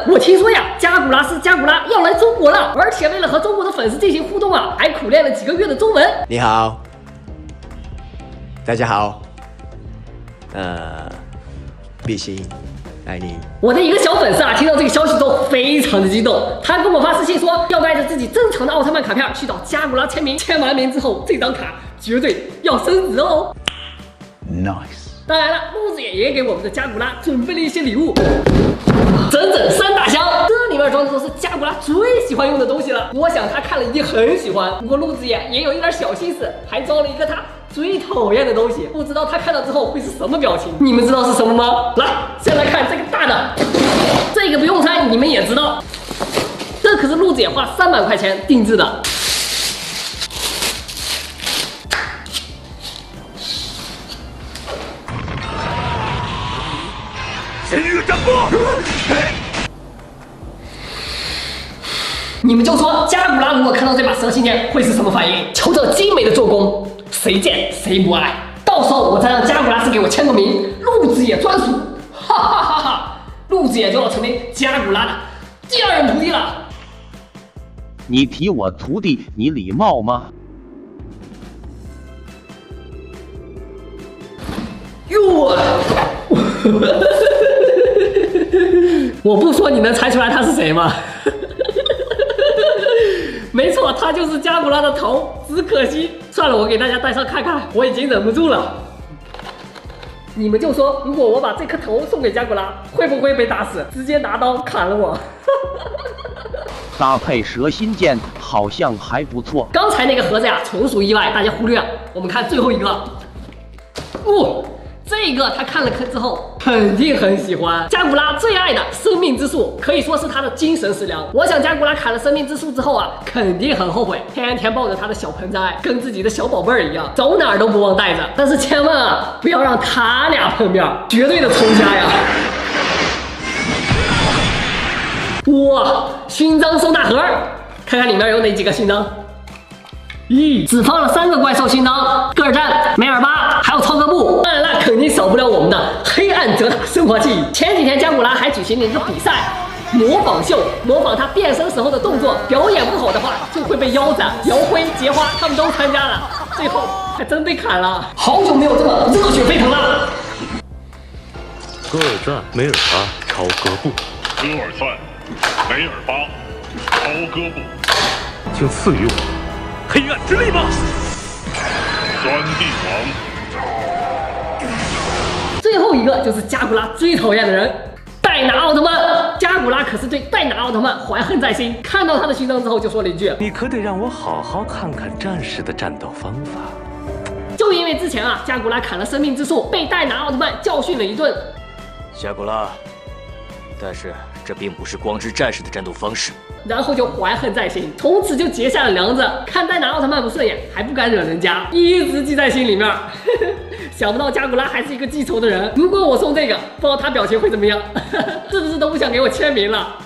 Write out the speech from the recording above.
我听说呀，加古拉斯加古拉要来中国了，而且为了和中国的粉丝进行互动啊，还苦练了几个月的中文。你好，大家好，碧玺，爱你。我的一个小粉丝啊，听到这个消息之后非常的激动，他跟我发私信说要带着自己珍藏的奥特曼卡片去找加古拉签名，签完名之后，这张卡绝对要升值哦。Nice。当然了，路子也给我们的加古拉准备了一些礼物，整整3大箱，这里面装的都是加古拉最喜欢用的东西了。我想他看了一定很喜欢，不过路子也有一点小心思，还装了一个他最讨厌的东西，不知道他看到之后会是什么表情？你们知道是什么吗？来，先来看这个大的，这个不用猜，你们也知道，这可是路子也花300块钱定制的。神域战波！你们就说加古拉如果看到这把蛇形剑会是什么反应？瞧这精美的做工，谁见谁不爱？到时候我再让加古拉斯给我签个名，陆子野专属，哈哈哈哈！陆子野就要成为加古拉的第2任徒弟了。你提我徒弟，你礼貌吗？哟，我不说你能猜出来他是谁吗？没错，他就是加古拉的头，只可惜，算了，我给大家戴上看看，我已经忍不住了。你们就说，如果我把这颗头送给加古拉，会不会被打死？直接拿刀砍了我。搭配蛇心剑好像还不错。刚才那个盒子呀，纯属意外，大家忽略。我们看最后一个，这个他看了之后肯定很喜欢。加古拉最爱的生命之树可以说是他的精神食粮。我想加古拉砍了生命之树之后啊，肯定很后悔，天天抱着他的小盆栽，跟自己的小宝贝儿一样，走哪儿都不忘带着。但是千万啊，不要让他俩碰面，绝对的仇家呀！哇，勋章收纳盒，看看里面有哪几个勋章。只放了3个怪兽勋章，个尔战、梅尔巴，还有超哥布。当然了，肯定少不了我们的黑暗哲塔升华器。前几天加古拉还举行了一个比赛，模仿秀，模仿他变身时候的动作，表演不好的话就会被腰斩、姚辉、杰花他们都参加了，最后还真被砍了。好久没有这么热血沸腾了。戈尔赞、梅尔巴、超哥布，戈尔赞、梅尔巴、超哥布，请赐予我黑暗之力吧！钻地王。最后一个就是加古拉最讨厌的人，戴拿奥特曼。加古拉可是对戴拿奥特曼怀恨在心，看到他的勋章之后就说了一句：“你可得让我好好看看战士的战斗方法。”就因为之前啊，加古拉砍了生命之树，被戴拿奥特曼教训了一顿。加古拉，但是这并不是光之战士的战斗方式。然后就怀恨在心，从此就结下了梁子。看戴拿奥特曼不顺眼，还不敢惹人家，一直记在心里面。想不到加古拉还是一个记仇的人。如果我送这个，不知道他表情会怎么样，是不是都不想给我签名了？